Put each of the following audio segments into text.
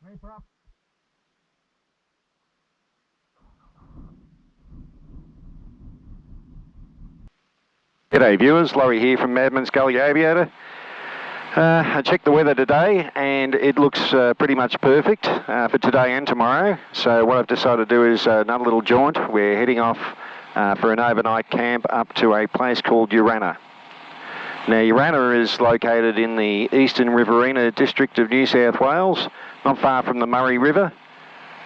Paper up. G'day viewers, Laurie here from Madman's Gully Aviator. I checked the weather today and it looks pretty much perfect for today and tomorrow. So what I've decided to do is another little jaunt. We're heading off for an overnight camp up to a place called Urana. Now Urana is located in the eastern Riverina district of New South Wales, not far from the Murray River.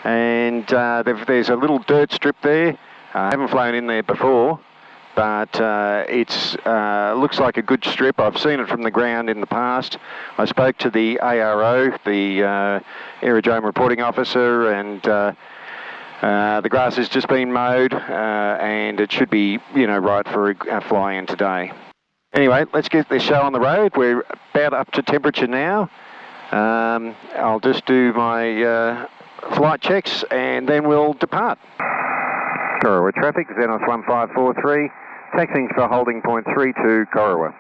And there's a little dirt strip there. I haven't flown in there before, but it's looks like a good strip. I've seen it from the ground in the past. I spoke to the ARO, the aerodrome reporting officer, and the grass has just been mowed, and it should be, right for a fly-in today. Anyway, let's get this show on the road. We're about up to temperature now. I'll just do my flight checks and then we'll depart. Corowa traffic, Xenos 1543, taxiing for holding point 32, Corowa.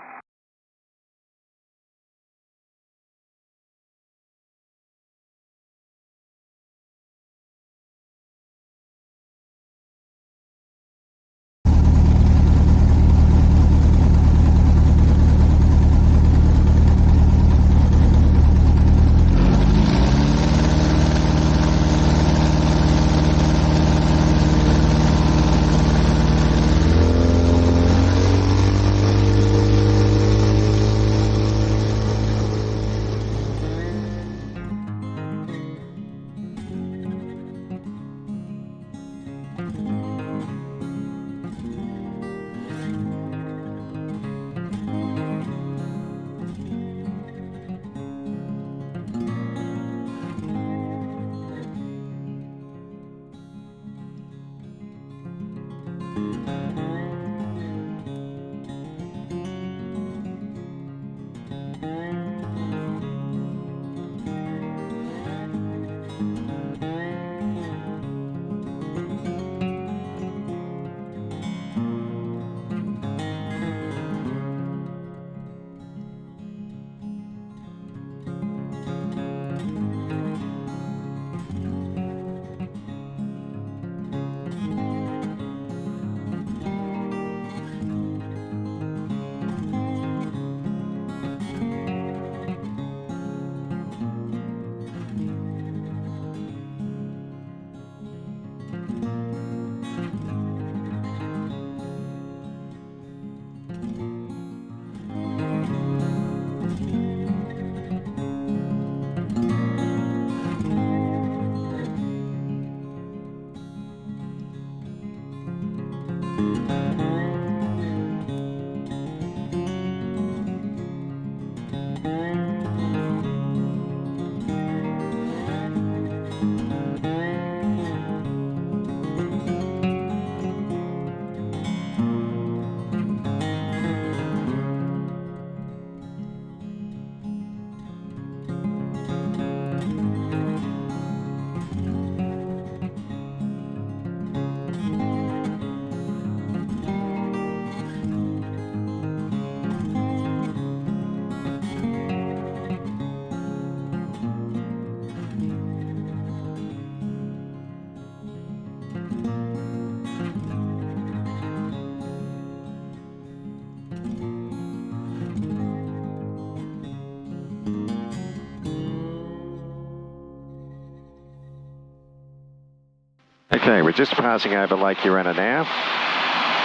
Okay, we're just passing over Lake Urana now.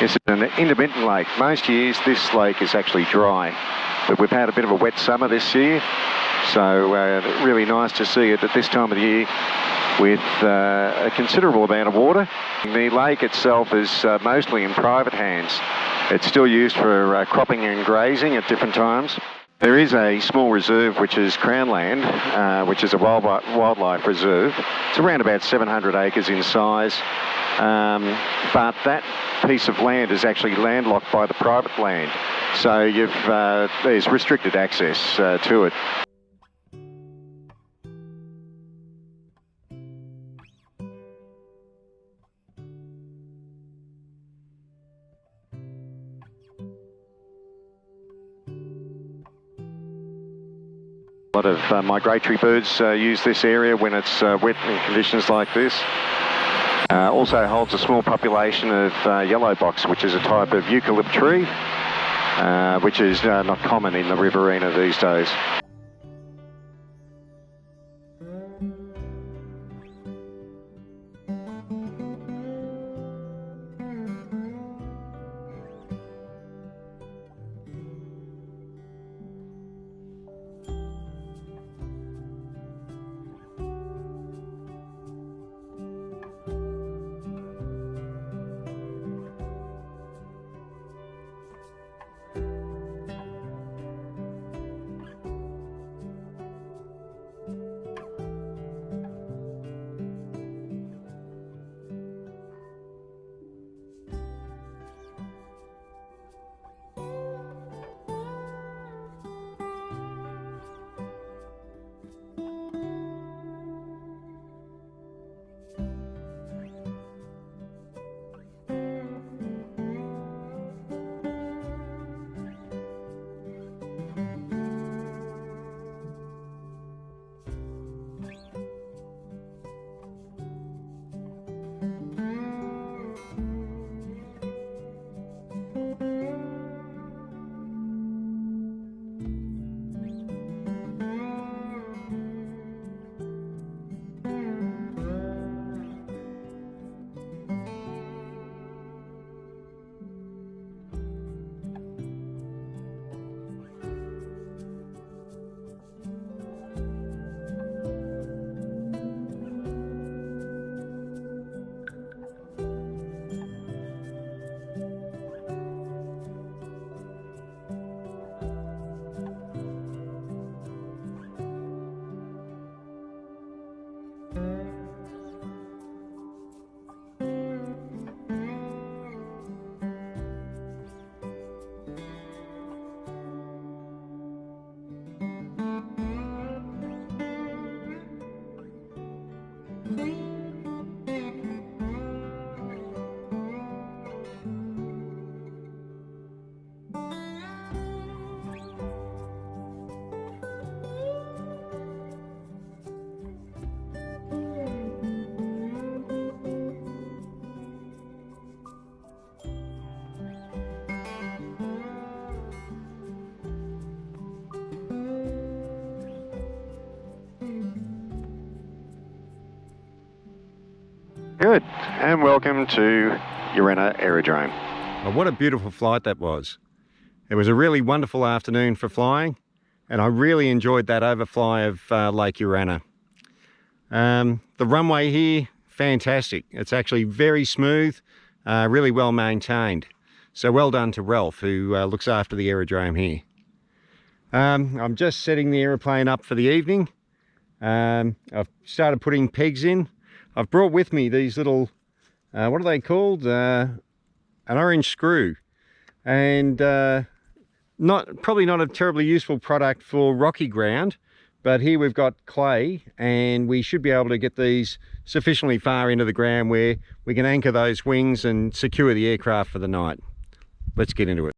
It's an intermittent lake. Most years this lake is actually dry, but we've had a bit of a wet summer this year, so really nice to see it at this time of the year with a considerable amount of water. The lake itself is mostly in private hands. It's still used for cropping and grazing at different times. There is a small reserve which is Crownland, which is a wildlife reserve. It's around about 700 acres in size, but that piece of land is actually landlocked by the private land, so there's restricted access to it. A lot of migratory birds use this area when it's wet in conditions like this. Also holds a small population of yellow box, which is a type of eucalypt tree, which is not common in the Riverina these days. Good, and welcome to Urana Aerodrome. Well, what a beautiful flight that was. It was a really wonderful afternoon for flying, and I really enjoyed that overfly of Lake Urana. The runway here, fantastic. It's actually very smooth, really well maintained. So well done to Ralph, who looks after the aerodrome here. I'm just setting the aeroplane up for the evening. I've started putting pegs in. I've brought with me these little, what are they called? An orange screw. And probably not a terribly useful product for rocky ground, but here we've got clay, and we should be able to get these sufficiently far into the ground where we can anchor those wings and secure the aircraft for the night. Let's get into it.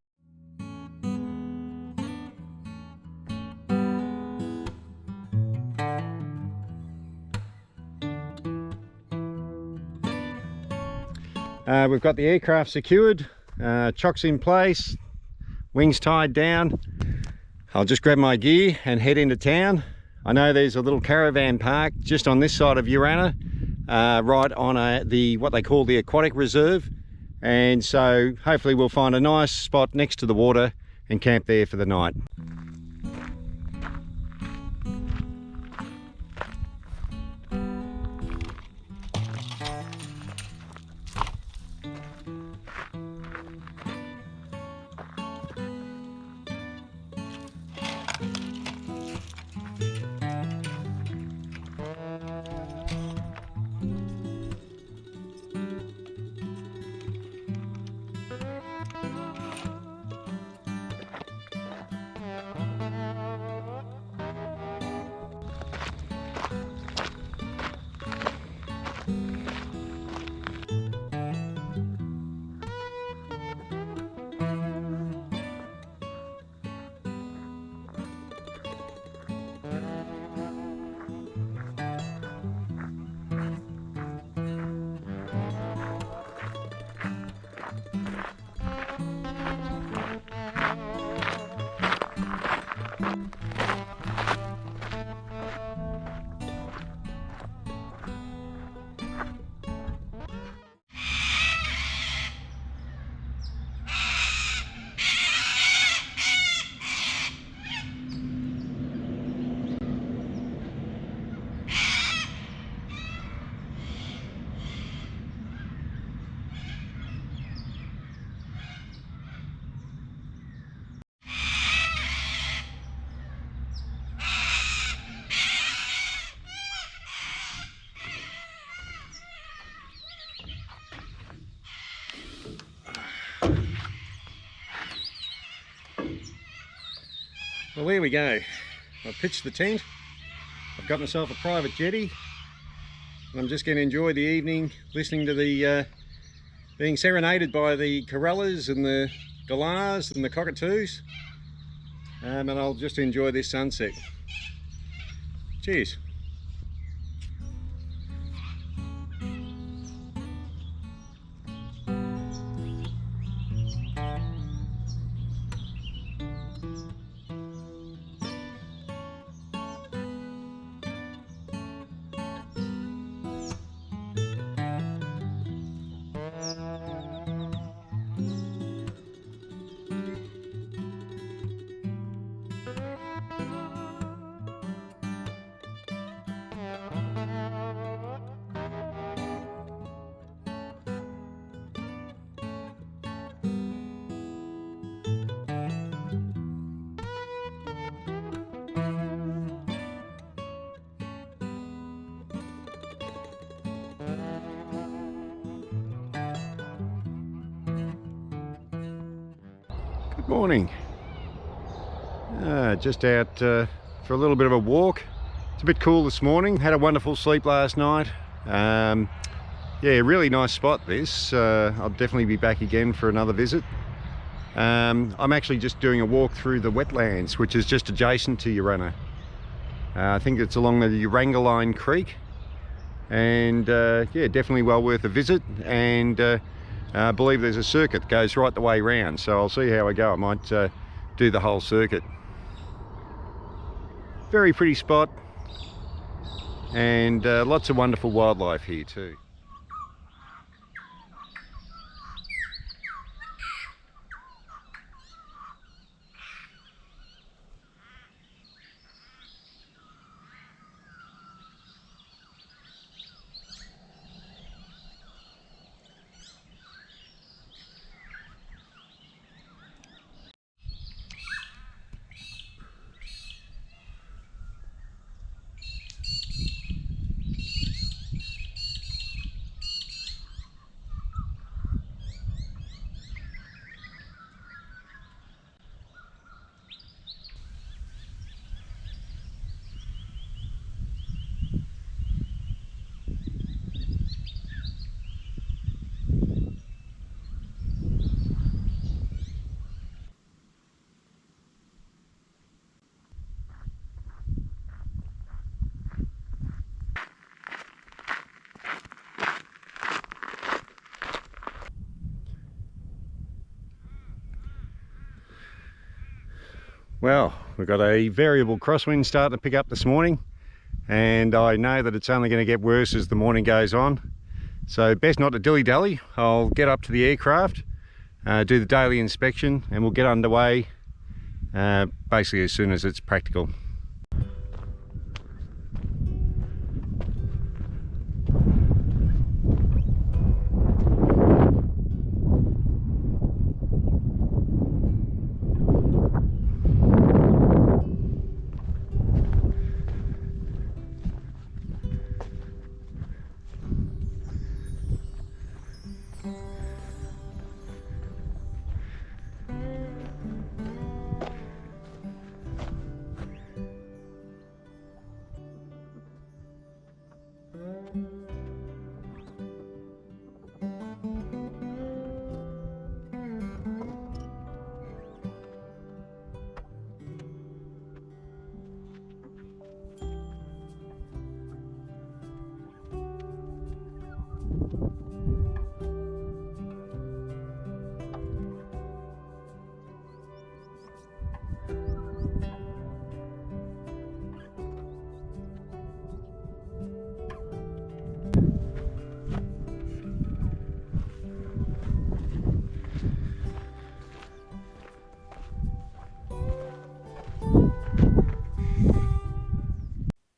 We've got the aircraft secured, chocks in place, wings tied down. I'll just grab my gear and head into town. I know there's a little caravan park just on this side of Urana, right on what they call the aquatic reserve, and so hopefully we'll find a nice spot next to the water and camp there for the night. Well, there we go. I've pitched the tent. I've got myself a private jetty. And I'm just going to enjoy the evening listening to the being serenaded by the corellas and the galahs and the cockatoos. And I'll just enjoy this sunset. Cheers. Morning. Just out for a little bit of a walk. It's a bit cool this morning. Had a wonderful sleep last night. Yeah, really nice spot this. I'll definitely be back again for another visit. I'm actually just doing a walk through the wetlands, which is just adjacent to Urana. I think it's along the Urangaline Creek, and yeah, definitely well worth a visit. And I believe there's a circuit that goes right the way round, so I'll see how I go. I might do the whole circuit. Very pretty spot, and lots of wonderful wildlife here too. Well, we've got a variable crosswind starting to pick up this morning, and I know that it's only going to get worse as the morning goes on. So best not to dilly-dally. I'll get up to the aircraft, do the daily inspection, and we'll get underway basically as soon as it's practical.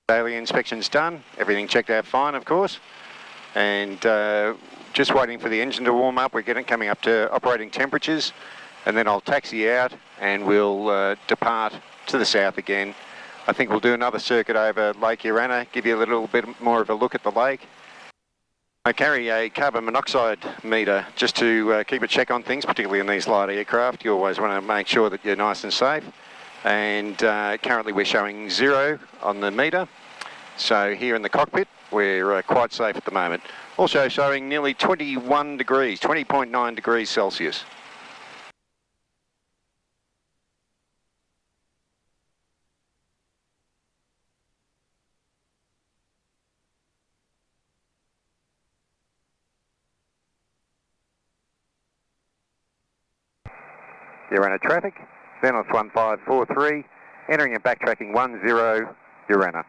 Daily inspection's done, everything checked out fine of course, and just waiting for the engine to warm up. We're coming up to operating temperatures, and then I'll taxi out and we'll depart to the south again. I think we'll do another circuit over Lake Urana, give you a little bit more of a look at the lake. I carry a carbon monoxide meter just to keep a check on things, particularly in these light aircraft. You always want to make sure that you're nice and safe. and currently we're showing 0 on the meter. So here in the cockpit we're quite safe at the moment. Also showing nearly 21 degrees, 20.9 degrees Celsius. Urana traffic, Xenos 1543, entering and backtracking 10, Urana.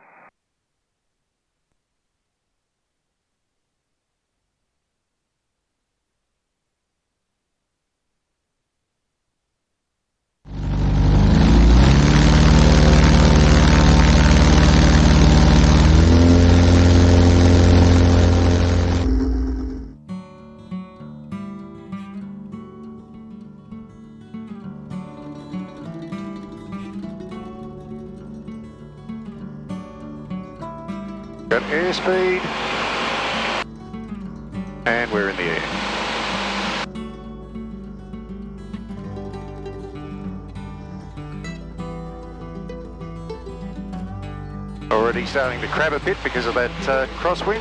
Got airspeed, and we're in the air. Already starting to crab a bit because of that crosswind.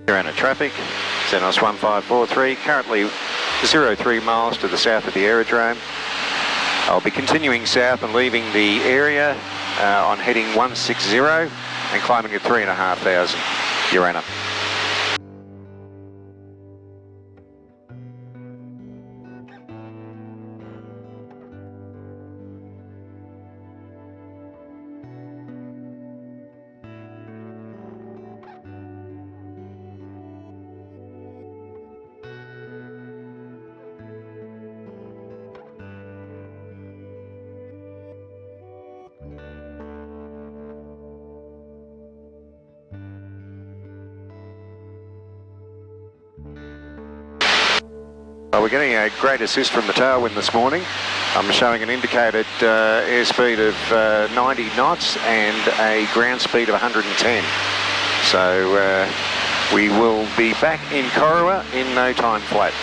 Urana traffic, Xenos 1543, currently 03 miles to the south of the aerodrome. I'll be continuing south and leaving the area on heading 160 and climbing at 3,500, Urana. Well, we're getting a great assist from the tailwind this morning. I'm showing an indicated airspeed of 90 knots and a ground speed of 110. So we will be back in Korua in no time flat.